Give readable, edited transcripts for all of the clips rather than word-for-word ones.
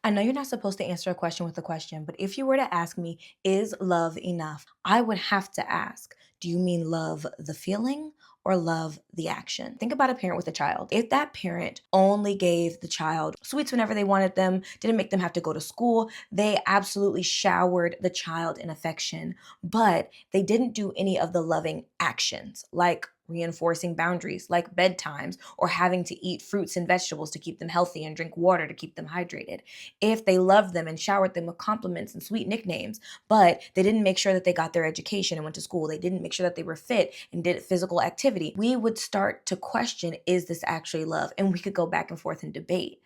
I know you're not supposed to answer a question with a question, but if you were to ask me, is love enough? I would have to ask, do you mean love the feeling or love the action? Think about a parent with a child. If that parent only gave the child sweets whenever they wanted them, didn't make them have to go to school, they absolutely showered the child in affection, but they didn't do any of the loving actions like reinforcing boundaries like bedtimes or having to eat fruits and vegetables to keep them healthy and drink water to keep them hydrated. If they loved them and showered them with compliments and sweet nicknames, but they didn't make sure that they got their education and went to school, they didn't make sure that they were fit and did physical activity, we would start to question, is this actually love? And we could go back and forth and debate.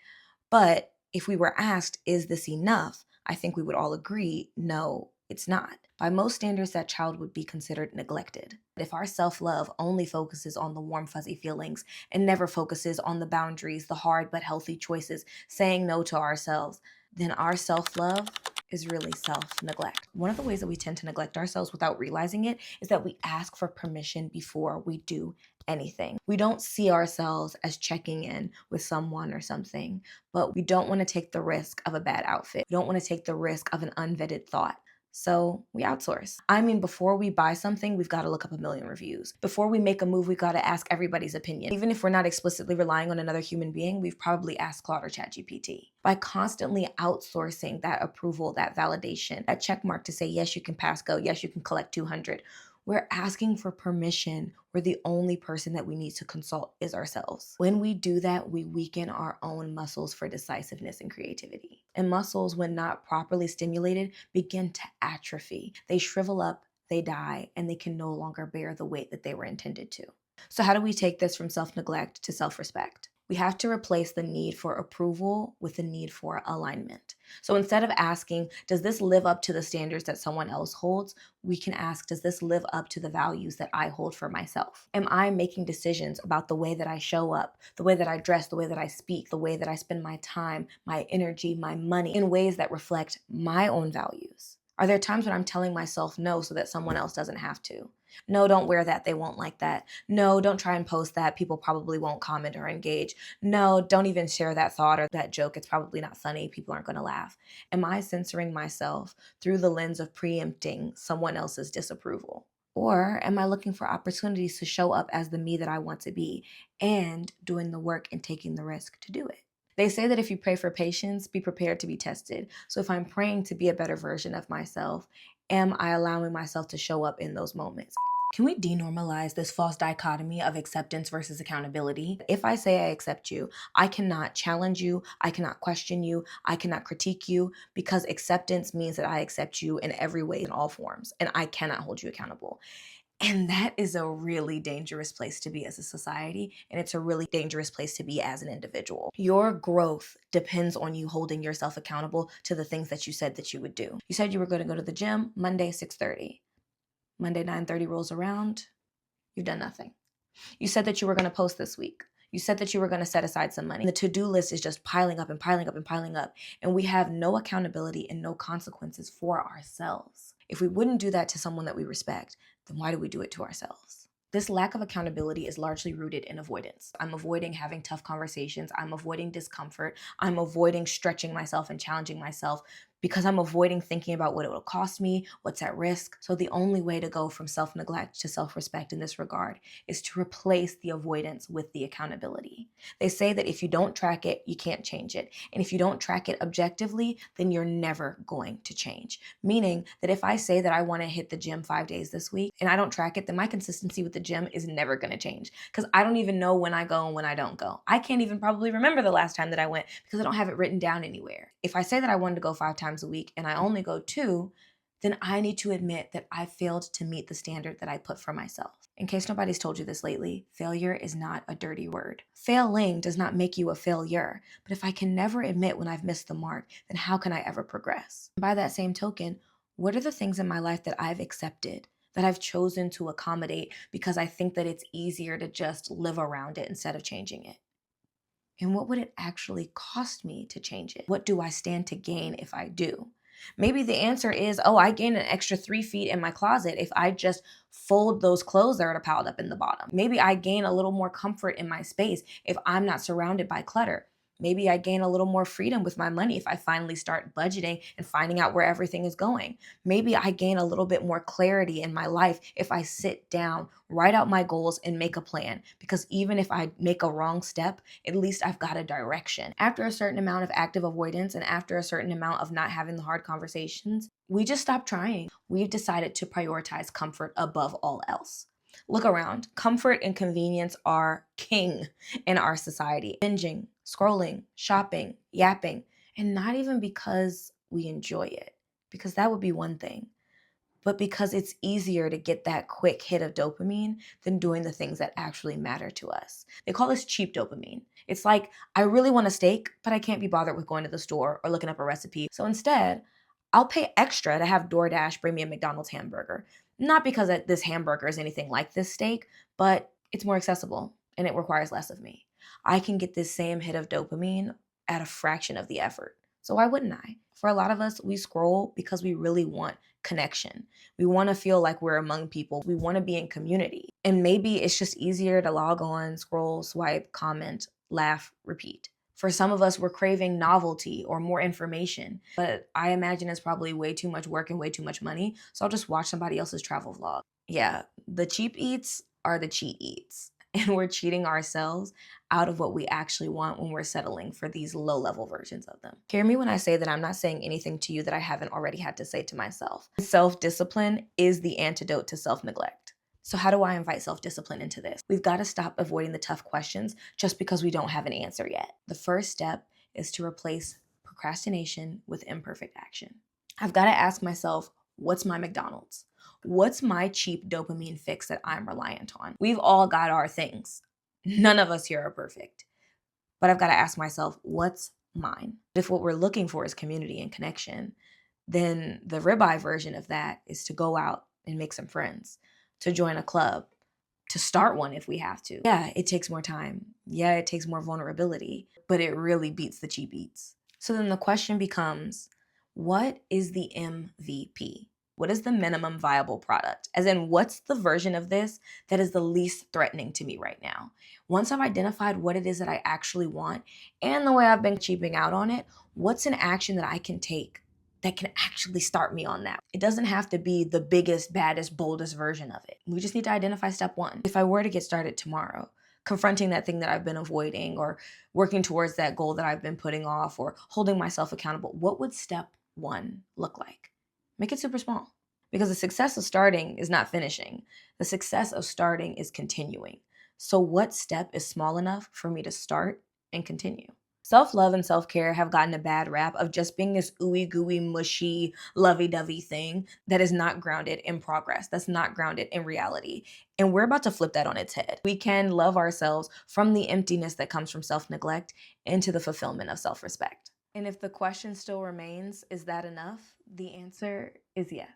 But if we were asked, is this enough? I think we would all agree, no, it's not. By most standards, that child would be considered neglected. If our self-love only focuses on the warm, fuzzy feelings and never focuses on the boundaries, the hard but healthy choices, saying no to ourselves, then our self-love is really self-neglect. One of the ways that we tend to neglect ourselves without realizing it is that we ask for permission before we do anything. We don't see ourselves as checking in with someone or something, but we don't want to take the risk of a bad outfit. We don't want to take the risk of an unvetted thought. So we outsource. I mean, before we buy something, we've got to look up a million reviews. Before we make a move, we've got to ask everybody's opinion. Even if we're not explicitly relying on another human being, we've probably asked Claude or ChatGPT. By constantly outsourcing that approval, that validation, that check mark to say, yes, you can pass go, yes, you can collect 200, we're asking for permission where the only person that we need to consult is ourselves. When we do that, we weaken our own muscles for decisiveness and creativity. And muscles, when not properly stimulated, begin to atrophy. They shrivel up, they die, and they can no longer bear the weight that they were intended to. So how do we take this from self-neglect to self-respect? We have to replace the need for approval with the need for alignment. So instead of asking, does this live up to the standards that someone else holds? We can ask, does this live up to the values that I hold for myself? Am I making decisions about the way that I show up, the way that I dress, the way that I speak, the way that I spend my time, my energy, my money in ways that reflect my own values? Are there times when I'm telling myself no so that someone else doesn't have to? No, don't wear that. They won't like that. No, don't try and post that. People probably won't comment or engage. No, don't even share that thought or that joke. It's probably not funny. People aren't going to laugh. Am I censoring myself through the lens of preempting someone else's disapproval? Or am I looking for opportunities to show up as the me that I want to be and doing the work and taking the risk to do it? They say that if you pray for patience, be prepared to be tested. So if I'm praying to be a better version of myself, am I allowing myself to show up in those moments? Can we denormalize this false dichotomy of acceptance versus accountability? If I say I accept you, I cannot challenge you, I cannot question you, I cannot critique you, because acceptance means that I accept you in every way, in all forms, and I cannot hold you accountable. And that is a really dangerous place to be as a society, and it's a really dangerous place to be as an individual. Your growth depends on you holding yourself accountable to the things that you said that you would do. You said you were going to go to the gym Monday, 6:30. Monday, 9:30 rolls around, you've done nothing. You said that you were going to post this week. You said that you were going to set aside some money. The to-do list is just piling up and piling up and piling up, and we have no accountability and no consequences for ourselves. If we wouldn't do that to someone that we respect, then why do we do it to ourselves? This lack of accountability is largely rooted in avoidance. I'm avoiding having tough conversations. I'm avoiding discomfort. I'm avoiding stretching myself and challenging myself because I'm avoiding thinking about what it will cost me, what's at risk. So the only way to go from self-neglect to self-respect in this regard is to replace the avoidance with the accountability. They say that if you don't track it, you can't change it. And if you don't track it objectively, then you're never going to change. Meaning that if I say that I want to hit the gym 5 days this week and I don't track it, then my consistency with the gym is never going to change because I don't even know when I go and when I don't go. I can't even probably remember the last time that I went because I don't have it written down anywhere. If I say that I wanted to go 5 times a week and I only go 2, then I need to admit that I failed to meet the standard that I put for myself. In case nobody's told you this lately, failure is not a dirty word. Failing does not make you a failure, but if I can never admit when I've missed the mark, then how can I ever progress? By that same token, what are the things in my life that I've accepted, that I've chosen to accommodate because I think that it's easier to just live around it instead of changing it? And what would it actually cost me to change it? What do I stand to gain if I do? Maybe the answer is, oh, I gain an extra 3 feet in my closet if I just fold those clothes that are piled up in the bottom. Maybe I gain a little more comfort in my space if I'm not surrounded by clutter. Maybe I gain a little more freedom with my money if I finally start budgeting and finding out where everything is going. Maybe I gain a little bit more clarity in my life if I sit down, write out my goals, and make a plan. Because even if I make a wrong step, at least I've got a direction. After a certain amount of active avoidance and after a certain amount of not having the hard conversations, we just stop trying. We've decided to prioritize comfort above all else. Look around. Comfort and convenience are king in our society. Binging, scrolling, shopping, yapping, and not even because we enjoy it, because that would be one thing, but because it's easier to get that quick hit of dopamine than doing the things that actually matter to us. They call this cheap dopamine. It's like, I really want a steak, but I can't be bothered with going to the store or looking up a recipe. So instead, I'll pay extra to have DoorDash bring me a McDonald's hamburger. Not because this hamburger is anything like this steak, but it's more accessible and it requires less of me. I can get this same hit of dopamine at a fraction of the effort. So why wouldn't I? For a lot of us, we scroll because we really want connection. We want to feel like we're among people. We want to be in community. And maybe it's just easier to log on, scroll, swipe, comment, laugh, repeat. For some of us, we're craving novelty or more information, but I imagine it's probably way too much work and way too much money. So I'll just watch somebody else's travel vlog. Yeah, the cheap eats are the cheat eats. And we're cheating ourselves out of what we actually want when we're settling for these low-level versions of them. Hear me when I say that I'm not saying anything to you that I haven't already had to say to myself. Self-discipline is the antidote to self-neglect. So how do I invite self-discipline into this? We've got to stop avoiding the tough questions just because we don't have an answer yet. The first step is to replace procrastination with imperfect action. I've got to ask myself, what's my McDonald's? What's my cheap dopamine fix that I'm reliant on? We've all got our things. None of us here are perfect. But I've got to ask myself, what's mine? If what we're looking for is community and connection, then the ribeye version of that is to go out and make some friends, to join a club, to start one if we have to. Yeah, it takes more time. Yeah, it takes more vulnerability, but it really beats the cheap eats. So then the question becomes, what is the MVP? What is the minimum viable product? As in, what's the version of this that is the least threatening to me right now? Once I've identified what it is that I actually want and the way I've been cheaping out on it, what's an action that I can take that can actually start me on that? It doesn't have to be the biggest, baddest, boldest version of it. We just need to identify step one. If I were to get started tomorrow, confronting that thing that I've been avoiding or working towards that goal that I've been putting off or holding myself accountable, what would step one look like? Make it super small, because the success of starting is not finishing. The success of starting is continuing. So what step is small enough for me to start and continue? Self-love and self-care have gotten a bad rap of just being this ooey gooey, mushy, lovey-dovey thing that is not grounded in progress, that's not grounded in reality. And we're about to flip that on its head. We can love ourselves from the emptiness that comes from self-neglect into the fulfillment of self-respect. And if the question still remains, is that enough? The answer is yes.